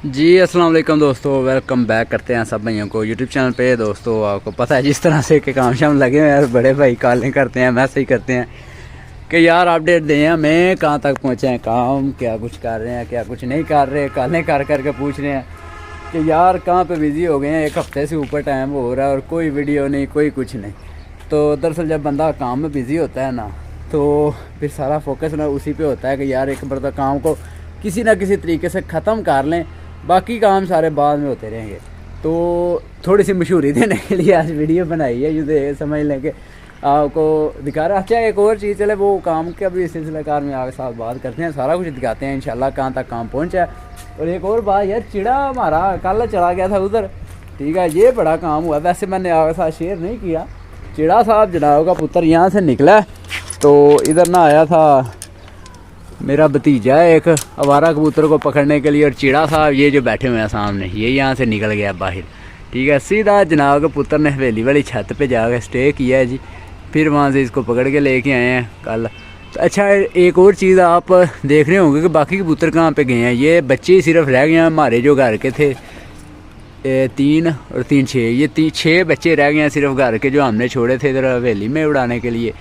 जी अस्सलाम वालेकुम दोस्तों, वेलकम बैक करते हैं सब भाइयों को यूट्यूब चैनल पे। दोस्तों आपको पता है जिस तरह से कि काम शाम लगे हुए हैं, बड़े भाई कॉलें करते हैं, मैसेज करते हैं कि यार अपडेट दें हमें, कहाँ तक पहुँचे हैं काम, क्या कुछ कर रहे हैं, क्या कुछ नहीं कर रहे। कॉलें कर करके पूछ रहे हैं कि यार कहाँ पे बिज़ी हो गए हैं, एक हफ़्ते से ऊपर टाइम हो रहा है और कोई वीडियो नहीं, कोई कुछ नहीं। तो दरअसल जब बंदा काम में बिज़ी होता है ना, तो फिर सारा फोकस ना उसी पे होता है कि यार एक बार तो काम को किसी ना किसी तरीके से ख़त्म कर लें, बाकी काम सारे बाद में होते रहेंगे। तो थोड़ी सी मशहूरी देने के लिए आज वीडियो बनाई है, यूँ समझ लें कि आपको दिखा रहा। अच्छा एक और चीज़, चले वो काम के अभी सिलसिलेकार में आगे साथ बात करते हैं, सारा कुछ दिखाते हैं इंशाल्लाह कहाँ तक काम पहुँचा है। और एक और बात यार, चिड़ा हमारा कल चला गया था उधर, ठीक है, ये बड़ा काम हुआ। वैसे मैंने आपके साथ शेयर नहीं किया। चिड़ा साहब जनाब का पुत्र यहाँ से निकला, तो इधर ना आया था मेरा भतीजा है एक आवारा कबूतर को पकड़ने के लिए, और चिड़ा साहब ये जो बैठे हुए हैं सामने, ये यहाँ से निकल गया बाहर, ठीक है। सीधा जनाब के पुत्र ने हवेली वाली छत पे जाकर स्टे किया है जी, फिर वहाँ से इसको पकड़ के लेके आए हैं कल। तो अच्छा एक और चीज़ आप देख रहे होंगे कि बाकी कबूतर कहाँ पे गए हैं। ये बच्चे ही सिर्फ रह गए हैं हमारे जो घर के थे, 3 और 3 6, ये 6 बच्चे रह गए हैं सिर्फ घर के, जो हमने छोड़े थे इधर हवेली में उड़ाने के लिए।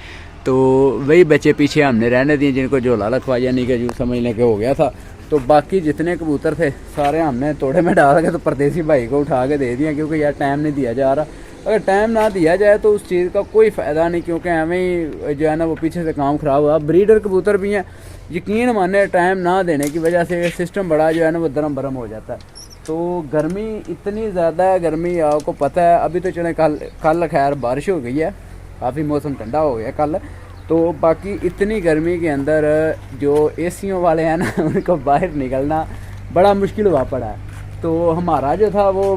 तो वही बच्चे पीछे हमने रहने दिए, जिनको झोला लखवा यानी कि यूँ समझ लें के हो गया था। तो बाकी जितने कबूतर थे सारे हमने तोड़े में डाल के तो परदेसी भाई को उठा के दे दिया, क्योंकि यार टाइम नहीं दिया जा रहा। अगर टाइम ना दिया जाए तो उस चीज़ का कोई फ़ायदा नहीं, क्योंकि हमें ही जो है ना वो पीछे से काम ख़राब हुआ। ब्रीडर कबूतर भी हैं, यकीन माने टाइम ना देने की वजह से सिस्टम बड़ा जो है ना वो दरम बरम हो जाता है। तो गर्मी इतनी ज़्यादा है, गर्मी आपको पता है। अभी तो चले कल खैर बारिश हो गई है, काफ़ी मौसम ठंडा हो गया कल। तो बाकी इतनी गर्मी के अंदर जो एसियों वाले हैं ना उनको बाहर निकलना बड़ा मुश्किल हुआ पड़ा है। तो हमारा जो था वो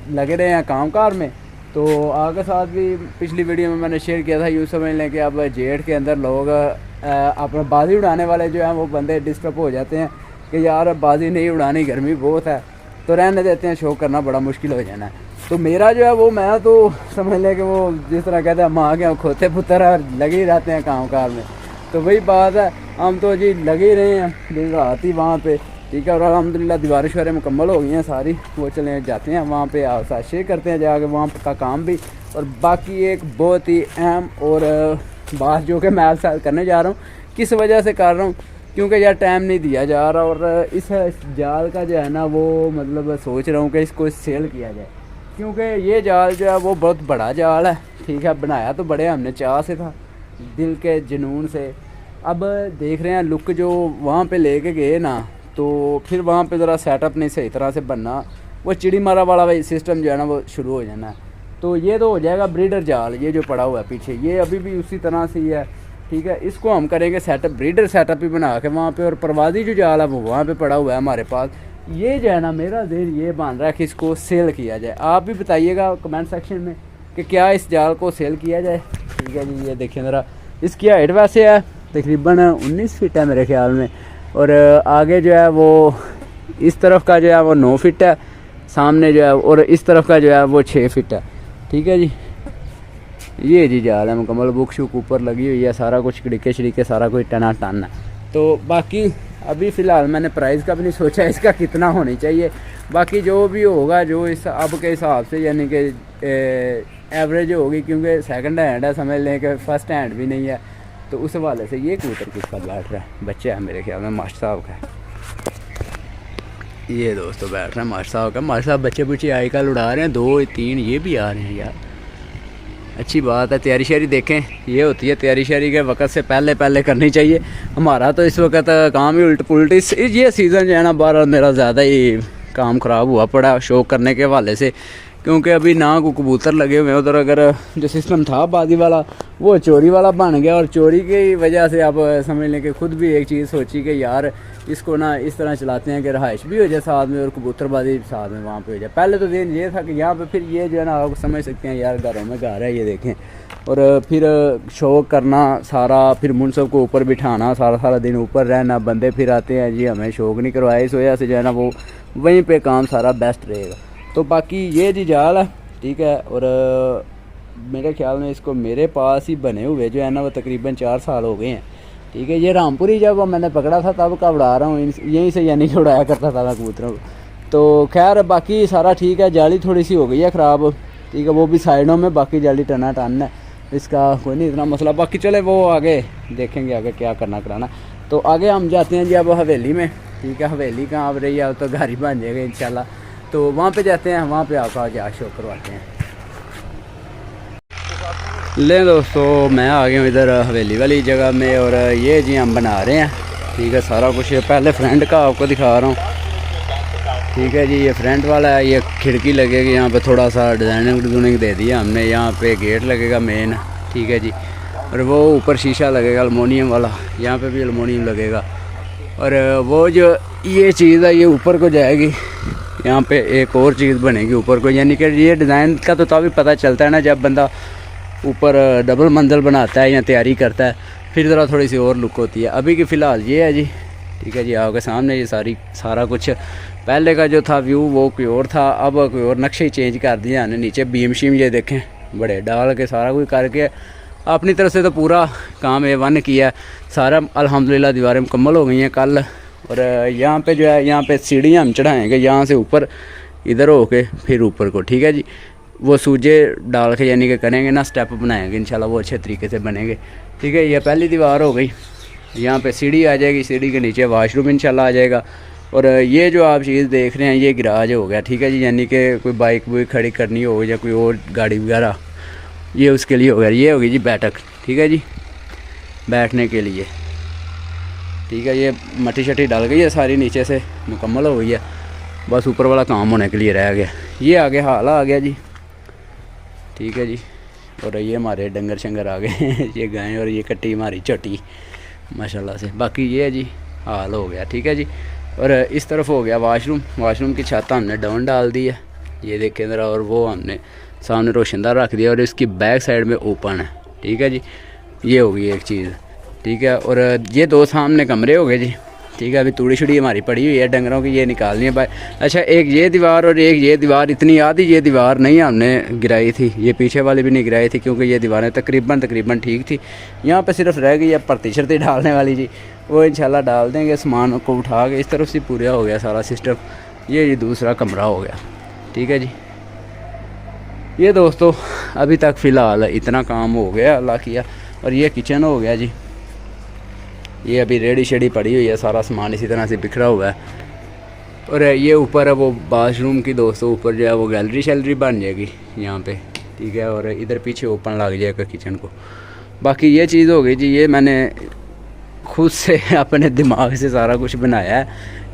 लगे रहे हैं कामकार में। तो आगे साथ भी पिछली वीडियो में मैंने शेयर किया था, यूँ समझ लें कि अब जेठ के अंदर लोग अपना बाजी उड़ाने वाले जो हैं वो बंदे डिस्टर्ब हो जाते हैं कि यार बाजी नहीं उड़ानी, गर्मी बहुत है, तो रहने देते हैं, शो करना बड़ा मुश्किल हो जाना है। तो मेरा जो है वो, मैं तो समझ लें कि वो जिस तरह कहते हैं माँ के खोते पुत्र और लगे ही रहते हैं काम कार में। तो वही बात है, हम तो जी लगे ही रहे हैं दिन रात ही वहाँ पे, ठीक है। और अल्हम्दुलिल्लाह दीवारें शुरू मुकम्मल हो गई हैं सारी, वो चले जाते हैं वहाँ पे, साथ शेयर करते हैं जाके वहाँ का काम भी। और बाकी एक बहुत ही अहम और बात जो कि मैं आपके साथ करने जा रहा हूँ, किस वजह से कर रहा हूँ, क्योंकि यार टाइम नहीं दिया जा रहा। और इस जाल का जो है ना वो मतलब सोच रहा हूँ कि इसको सेल किया जाए, क्योंकि ये जाल जो है वो बहुत बड़ा जाल है, ठीक है। बनाया तो बड़े हमने चाह से था, दिल के जुनून से। अब देख रहे हैं लुक जो वहाँ पे लेके गए ना, तो फिर वहाँ पे ज़रा सेटअप नहीं सही तरह से बनना, वो चिड़ी मारा वाला भाई सिस्टम जो है ना वो शुरू हो जाना है। तो ये तो हो जाएगा ब्रीडर जाल, ये जो पड़ा हुआ है पीछे, ये अभी भी उसी तरह से ही है, ठीक है। इसको हम करेंगे सेटअप, ब्रीडर सेटअप ही बना के वहाँ पे। और परवाज़ी जो जाल है वो वहाँ पे पड़ा हुआ है हमारे पास। ये जो है ना मेरा दिल ये मान रहा है कि इसको सेल किया जाए। आप भी बताइएगा कमेंट सेक्शन में कि क्या इस जाल को सेल किया जाए, ठीक है जी। ये देखिए ज़रा, इसकी हाइट वैसे है तकरीबन 19 फीट है मेरे ख्याल में, और आगे जो है वो इस तरफ का जो है वो 9 फीट है सामने जो है, और इस तरफ का जो है वो 6 फीट है, ठीक है जी। ये जी जाल है मुकम्मल, बुक शुक ऊपर लगी हुई है, सारा कुछ खिड़के शड़ीके सारा कुछ टना टन है। तो बाकी अभी फ़िलहाल मैंने प्राइस का भी नहीं सोचा इसका कितना होनी चाहिए, बाकी जो भी होगा जो इस अब के हिसाब से यानी कि एवरेज होगी, क्योंकि सेकंड हैंड है, समझ लें कि फ़र्स्ट हैंड भी नहीं है। तो उस हवाले से ये कबूतर किसका बैठ रहा है, बच्चा है मेरे ख्याल में मास्टर साहब का। ये दोस्तों बैठ रहे हैं मास्टर साहब का। मास्टर साहब बच्चे बुच्चे आजकल उड़ा रहे हैं, 2 3 ये भी आ रहे हैं यार, अच्छी बात है। तैयारी शारी देखें, ये होती है तैयारी शारी के वक्त से पहले पहले करनी चाहिए। हमारा तो इस वक्त काम ही उल्ट पुलट, ये सीज़न जो है ना बार मेरा ज़्यादा ही काम ख़राब हुआ पड़ा शो करने के हवाले से, क्योंकि अभी ना को कबूतर लगे हुए हैं उधर। अगर जो सिस्टम था बाजी वाला वो चोरी वाला बन गया, और चोरी की वजह से आप समझ लें कि खुद भी एक चीज़ सोची कि यार इसको ना इस तरह चलाते हैं कि रहाइश भी हो जाए साथ में और कबूतरबाजी साथ में वहाँ पे हो जाए। पहले तो दिन ये था कि यहाँ पे फिर ये जो है ना आप समझ सकते हैं यार घरों में घर है ये देखें, और फिर शौक करना सारा, फिर मुनसब को ऊपर बिठाना, सारा सारा दिन ऊपर रहना, बंदे फिर आते हैं जी हमें शौक नहीं करवाया, इस वजह से जो है ना वो वहीं पे काम सारा बेस्ट रहेगा। तो बाकी ये जी जाल है, ठीक है। और मेरे ख्याल में इसको मेरे पास ही बने हुए जो है ना वो तकरीबन 4 साल हो गए हैं, ठीक है। ये रामपुरी जब मैंने पकड़ा था तब का उड़ा रहा हूँ, यहीं से यानी कि उड़ाया करता था मैं कबूतरों को। तो खैर बाकी सारा ठीक है। जाली थोड़ी सी हो गई है ख़राब, ठीक है, वो भी साइडों में, बाकी जाली टना टन है, इसका कोई नहीं इतना मसला। बाकी चले वो आगे देखेंगे आगे क्या करना कराना। तो आगे हम जाते हैं जी अब हवेली में, ठीक है। हवेली कहाँ अब रही है, तो घर ही बन जाएगा इंशाल्लाह। तो वहाँ पे जाते हैं, वहाँ पे आपका आगे शो करवाते हैं। ले दोस्तों मैं आ गया हूँ इधर हवेली वाली जगह में, और ये जी हम बना रहे हैं, ठीक है, सारा कुछ। पहले फ्रंट का आपको दिखा रहा हूँ, ठीक है जी। ये फ्रंट वाला है, ये खिड़की लगेगी, यहाँ पे थोड़ा सा डिज़ाइनिंग दे दिया हमने। यहाँ पे गेट लगेगा मेन, ठीक है जी। और वो ऊपर शीशा लगेगा एलुमिनियम वाला, यहाँ पे भी एलुमिनियम लगेगा। और वो जो ये चीज़ है ये ऊपर को जाएगी, यहाँ पे एक और चीज़ बनेगी ऊपर को, यानी कि ये डिज़ाइन का तो तभी पता चलता है ना जब बंदा ऊपर डबल मंजिल बनाता है या तैयारी करता है, फिर ज़रा थोड़ी सी और लुक होती है। अभी की फ़िलहाल ये है जी, ठीक है जी। आपके सामने ये सारा कुछ पहले का जो था व्यू वो कोई और था, अब कोई और नक्शे ही चेंज कर दिया हमने। नीचे बीम शीम ये देखें बड़े डाल के सारा कुछ करके अपनी तरफ से तो पूरा काम A1 किया सारा। अल्हम्दुलिल्लाह दीवारें मुकम्मल हो गई हैं कल। और यहाँ पे जो है, यहाँ पे सीढ़ियाँ हम चढ़ाएँगे यहाँ से ऊपर, इधर हो के फिर ऊपर को, ठीक है जी। वो सूजे डाल के यानी कि करेंगे ना, स्टेप बनाएंगे इंशाल्लाह, वो अच्छे तरीके से बनेंगे, ठीक है। ये पहली दीवार हो गई, यहाँ पे सीढ़ी आ जाएगी, सीढ़ी के नीचे वाशरूम इंशाल्लाह आ जाएगा। और ये जो आप चीज़ देख रहे हैं ये गिराज हो गया, ठीक है जी। यानी कि कोई बाइक वुइक खड़ी करनी हो या कोई और गाड़ी वगैरह, ये उसके लिए हो गया। ये होगी जी बैठक, ठीक है जी, बैठने के लिए, ठीक है। ये मट्टी शट्टी डल गई है सारी, नीचे से मुकम्मल हो गई है, बस ऊपर वाला काम होने के लिए रह गया। ये आगे हाल आ गया जी, ठीक है जी। और ये हमारे डंगर शंगर आ गए ये गाय, और ये कट्टी हमारी छोटी माशाल्लाह से। बाकी ये है जी हाल हो गया, ठीक है जी। और इस तरफ हो गया वाशरूम, वाशरूम की छत हमने डाउन डाल दी है, ये देखें ज़रा। और वो हमने सामने रोशनदार रख दिया, और इसकी बैक साइड में ओपन है, ठीक है जी। ये होगी एक चीज़, ठीक है। और ये दो सामने कमरे हो गए जी, ठीक है। अभी तूड़ी शुड़ी हमारी पड़ी हुई है डंगरों की, ये निकालनी है भाई। अच्छा एक ये दीवार और एक ये दीवार, इतनी आधी ये दीवार नहीं हमने गिराई थी, ये पीछे वाली भी नहीं गिराई थी, क्योंकि ये दीवारें तकरीबन ठीक थी। यहाँ पे सिर्फ रह गई है परती शर्ती डालने वाली जी, वो इंशाल्लाह डाल देंगे सामान को उठा के। इस तरफ से पूरा हो गया सारा सिस्टम। ये दूसरा कमरा हो गया, ठीक है जी। ये दोस्तों अभी तक फ़िलहाल इतना काम हो गया अल्लाह किया। और ये किचन हो गया जी, ये अभी रेडी शेडी पड़ी हुई है, सारा सामान इसी तरह से बिखरा हुआ है। और ये ऊपर है वो बाथरूम की दोस्तों, ऊपर जो है वो गैलरी शैलरी बन जाएगी यहाँ पे, ठीक है। और इधर पीछे ओपन लग जाएगा किचन को। बाकी ये चीज़ हो गई जी, ये मैंने खुद से अपने दिमाग से सारा कुछ बनाया है,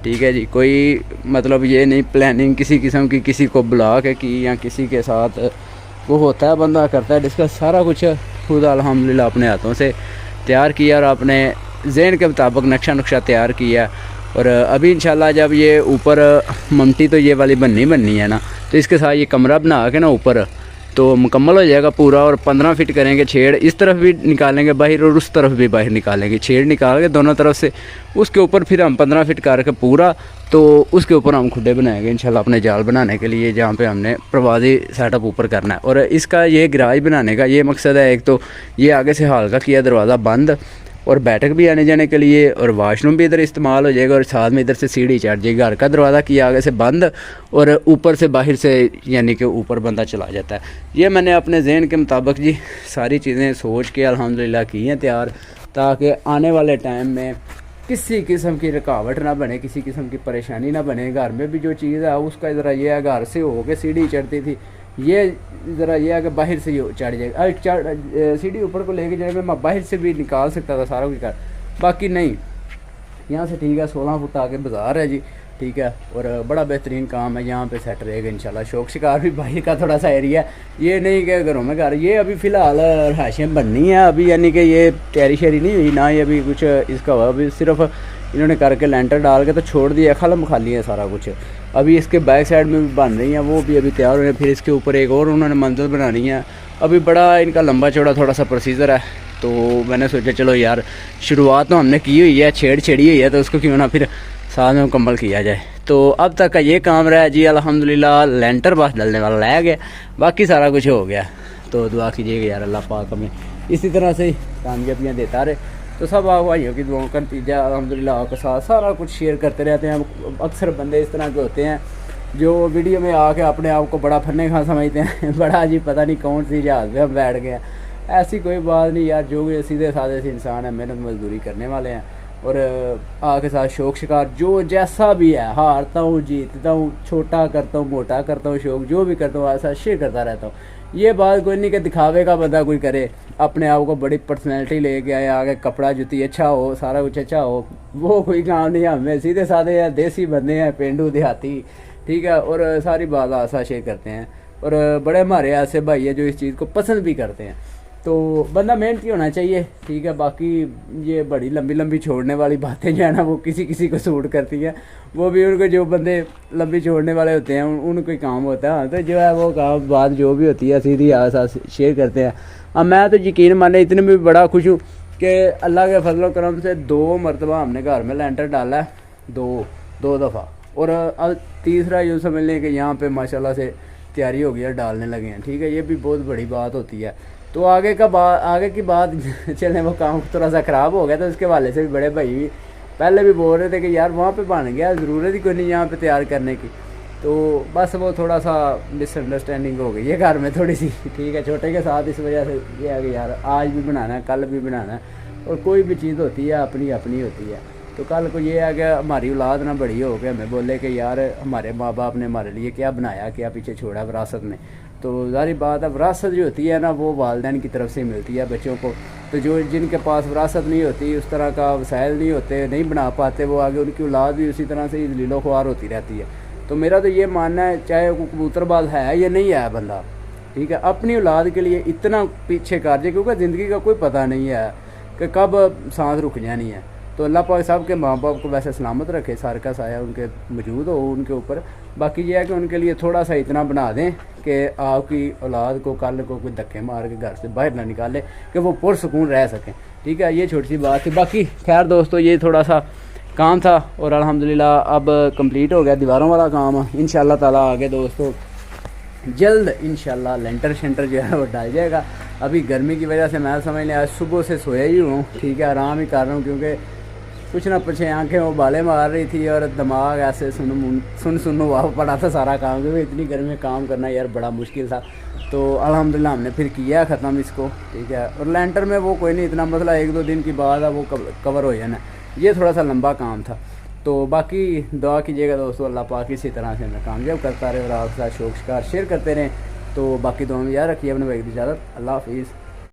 ठीक है जी। कोई मतलब ये नहीं प्लानिंग किसी किस्म की, किसी को बुला के की या किसी के साथ वो होता है बंदा करता है डिस्कस, सारा कुछ खुद अल्हम्दुलिल्लाह अपने हाथों से तैयार किया और अपने ज़हन के मुताबिक नक्शा नुक्शा तैयार किया। और अभी इंशाल्लाह जब ये ऊपर ममटी तो ये वाली बननी है ना, तो इसके साथ ये कमरा बना के ना ऊपर तो मुकम्मल हो जाएगा पूरा। और 15 फीट करेंगे छेड़, इस तरफ भी निकालेंगे बाहर और उस तरफ भी बाहर निकालेंगे, छेड़ निकाल के दोनों तरफ से। उसके ऊपर फिर हम 15 फीट करके पूरा, तो उसके ऊपर हम खुड्डे बनाएंगे इंशाल्लाह अपने जाल बनाने के लिए, जहाँ पे हमने प्रवासी सेटअप ऊपर करना है। और इसका ये गराज बनाने का ये मकसद है, एक तो ये आगे से हाल का किया दरवाज़ा बंद, और बैठक भी आने जाने के लिए, और वाशरूम भी इधर इस्तेमाल हो जाएगा, और साथ में इधर से सीढ़ी चढ़ जाएगी। घर का दरवाज़ा किया आगे से बंद, और ऊपर से बाहर से यानी कि ऊपर बंदा चला जाता है। ये मैंने अपने जहन के मुताबिक जी सारी चीज़ें सोच के अल्हम्दुलिल्लाह की हैं तैयार, ताकि आने वाले टाइम में किसी किस्म की रुकावट ना बने, किसी किस्म की परेशानी ना बने। घर में भी जो चीज़ है उसका ज़रा ये है, घर से हो के सीढ़ी चढ़ती थी, ये ज़रा ये है कि बाहर से चढ़ जाएगा। सीढ़ी ऊपर को लेके जाएगा, मैं बाहर से भी निकाल सकता था सारा कुछ कर, बाकी नहीं, यहाँ से ठीक है। 16 फुट आगे बाज़ार है जी, ठीक है। और बड़ा बेहतरीन काम है, यहाँ पे सेट रहेगा इंशाल्लाह। शौक शिकार भी बाहर का थोड़ा सा एरिया है, ये नहीं कि घरों में घर। ये अभी फ़िलहाल रहायशें बननी है अभी, यानी कि ये तैयारी शैरी नहीं हुई ना, ये अभी कुछ इसका हुआ, अभी सिर्फ इन्होंने करके लेंटर डाल के तो छोड़ दिया, खलम खाली है सारा कुछ। अभी इसके बैक साइड में भी बन रही हैं, वो भी अभी तैयार हो रहे हैं। फिर इसके ऊपर एक और उन्होंने मंजिल बनानी है। अभी बड़ा इनका लंबा चौड़ा थोड़ा सा प्रोसीजर है, तो मैंने सोचा चलो यार शुरुआत तो हमने की हुई है, छेड़ी हुई है, तो उसको क्यों ना फिर साथ में मुकम्मल किया जाए। तो अब तक का ये काम रहा है जी अल्हम्दुलिल्लाह। लेंटर बस डलने वाला रह गया, बाकी सारा कुछ हो गया। तो दुआ कीजिएगा यार अल्लाह पाक हमें इसी तरह से कामयाबियाँ देता रहे। तो सब आप भाइयों की दुआओं का नतीजा अल्हम्दुलिल्लाह आपके साथ सारा कुछ शेयर करते रहते हैं। अक्सर बंदे इस तरह के होते हैं जो वीडियो में आके अपने आप को बड़ा फन्ने खा समझते हैं बड़ा जी पता नहीं कौन सी जहाज़ में हम बैठ गए हैं। ऐसी कोई बात नहीं यार, जो भी सीधे साधे से इंसान है, मेहनत मजदूरी करने वाले हैं और आपके साथ शौक शिकार जो जैसा भी है, हारता हूँ जीतता हूँ, छोटा करता हूँ मोटा करता हूँ, शौक जो भी करता हूँ ऐसा शेयर करता रहता हूँ। ये बात कोई नहीं कि दिखावे का बंदा कोई करे, अपने आप को बड़ी पर्सनैलिटी लेके आए, आगे कपड़ा जुती अच्छा हो, सारा कुछ अच्छा हो, वो कोई काम नहीं है। हमें सीधे साधे हैं, देसी बंदे हैं, पेंडू देहाती, ठीक है। और सारी बात आशा शेयर करते हैं और बड़े हमारे ऐसे भाई है जो इस चीज़ को पसंद भी करते हैं। तो बंदा मेहनती होना चाहिए, ठीक है। बाकी ये बड़ी लंबी लंबी छोड़ने वाली बातें जो है ना वो किसी किसी को सूट करती हैं, वो भी उनको जो बंदे लंबी छोड़ने वाले होते हैं उनको ही काम होता है। तो जो है वो काम बात जो भी होती है सीधी आसास शेयर करते हैं। अब मैं तो यकीन माने इतने में भी बड़ा खुश हूँ कि अल्लाह के फजल करम से 2 मरतबा हमने घर में लेंटर डाला है, दो दफ़ा। और अब तीसरा यूँ समझ लें कि यहाँ पे माशाल्लाह से तैयारी हो गई है, डालने लगे हैं, ठीक है। ये भी बहुत बड़ी बात होती है। तो आगे की बात चलने वो काम थोड़ा सा ख़राब हो गया, तो उसके वाले से भी बड़े भाई भी पहले भी बोल रहे थे कि यार वहाँ पे बन गया, ज़रूरत ही कोई नहीं यहाँ पे तैयार करने की। तो बस वो थोड़ा सा मिसअंडरस्टैंडिंग हो गई है घर में थोड़ी सी, ठीक है, छोटे के साथ। इस वजह से ये है कि यार आज भी बनाना है, कल भी बनाना है, और कोई भी चीज़ होती है अपनी अपनी होती है। तो कल को ये है कि हमारी औलाद ना बड़ी हो के हमें बोले कि यार हमारे माँ बाप ने हमारे लिए क्या बनाया, क्या पीछे छोड़ा विरासत में। तो ज़ाहिर बात है विरासत जो होती है ना वो वालिदैन की तरफ से मिलती है बच्चों को। तो जो जिनके पास विरासत नहीं होती, उस तरह का वसाइल नहीं होते, नहीं बना पाते, वो आगे उनकी औलाद भी उसी तरह से लीलो ख्वार होती रहती है। तो मेरा तो ये मानना है, चाहे वो कबूतरबाज है या नहीं है बंदा, ठीक है, अपनी औलाद के लिए इतना पीछे कार्य, क्योंकि ज़िंदगी का कोई पता नहीं है कि कब सांस रुक जानी है। तो अल्लाह पाक साहब के माँ बाप को वैसे सलामत रखे, सार का साया उनके मौजूद हो उनके ऊपर। बाकी ये है कि उनके लिए थोड़ा सा इतना बना दें कि आपकी औलाद को कल को कोई धक्के मार के घर से बाहर ना निकाले, कि वो पुरसकून रह सकें, ठीक है। ये छोटी सी बात थी। बाकी खैर दोस्तों, ये थोड़ा सा काम था और अल्हम्दुलिल्लाह अब कंप्लीट हो गया दीवारों वाला काम। इंशाअल्लाह ताला आगे दोस्तों जल्द इंशाल्लाह लेंटर शेंटर जो है वो डाल जाएगा। अभी गर्मी की वजह से मैं समझ लें आज सुबह से सोया ही हूँ, ठीक है, आराम ही कर रहा हूँ, क्योंकि कुछ ना पीछे आंखें वो बाले मार रही थी और दिमाग ऐसे सुन हुआ पड़ा था सारा काम, क्योंकि इतनी गर्मी में काम करना यार बड़ा मुश्किल था। तो अल्हम्दुलिल्लाह हमने फिर किया ख़त्म इसको, ठीक है। और लेंटर में वो कोई नहीं इतना मसला, 1-2 दिन की बाद वो कवर हो जाना। ये थोड़ा सा लंबा काम था। तो बाकी दुआ कीजिएगा दोस्तों, अल्लाह पाक इसी तरह से हमें कामयाब करता रहे और आपके साथ शौक शिकार शेयर करते रहें। तो बाकी दुआ में याद रखिए, अपने भाई की इजाज़त, अल्लाह हाफिज़।